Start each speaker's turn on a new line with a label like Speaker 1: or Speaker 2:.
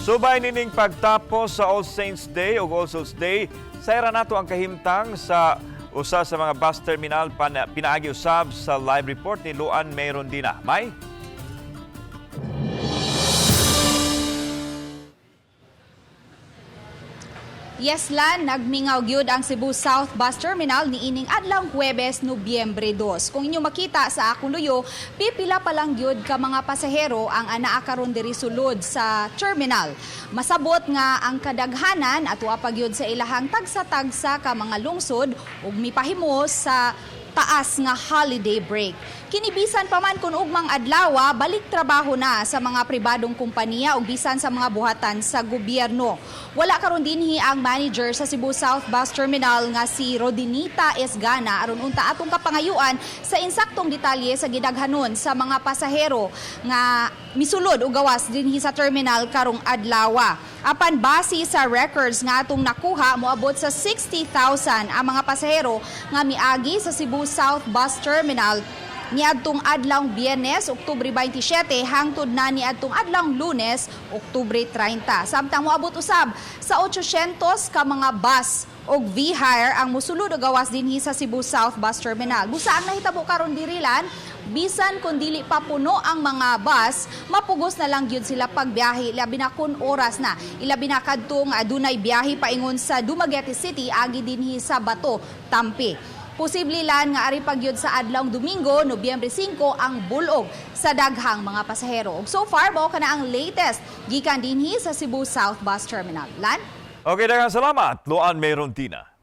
Speaker 1: Subay nining pagtapos sa All Saints Day o All Souls Day, sayra nato ang kahimtang sa usa sa mga bus terminal pinaagi usab sa live report ni Luan Mayrondina. May
Speaker 2: Yes, Lan, nagmingaw gyud ang Cebu South Bus Terminal niining adlawng Huwebes, Nobyembre 2. Kung inyo makita sa akong luyo, pipila pa lang gyud ka mga pasahero ang anaa karon diri sulod sa terminal. Masabot nga ang kadaghanan ato pa gyud sa ilahang tagsa-tagsa ka mga lungsod ug mipahimo sa taas nga holiday break. Kinibisan pa man kun ugmang adlaw, balik trabaho na sa mga pribadong kumpanya ug bisan sa mga buhatan sa gobyerno. Wala karon dinhi ang manager sa Cebu South Bus Terminal nga si Rodinita Esgana aron unta atong kapangayuan sa insaktong detalye sa gidaghanon sa mga pasahero nga misulod og gawas dinhi sa terminal karong adlaw. Apan base sa records nga atong nakuha, moabot sa 60,000 ang mga pasahero nga miagi sa Cebu South Bus Terminal niadtong adlawng Biyernes, Oktubre 27 hangtod na niadtong adlawng Lunes, Oktubre 30. Samtang moabot usab sa 800 ka mga bus og V-Hire ang mosulod og gawas dinhi sa Cebu South Bus Terminal. Busa ang nahitabo karon diri, Lan, bisan kun dili pa puno ang mga bus, mapugos na lang gyud sila pagbiyahe labi na kun oras na. Ilabi na kadtong adunay biyahe paingon sa Dumaguete City agi dinhi sa Bato, Tampi. Posible lan nga ari pagyud sa adlawng Domingo, Nobyembre 5 ang bulog sa daghang mga pasahero. Ug so far mao kana ang latest gikan dinhi sa Cebu South Bus Terminal. Lan?
Speaker 1: okay, daghang salamat, Luan Mayrondina.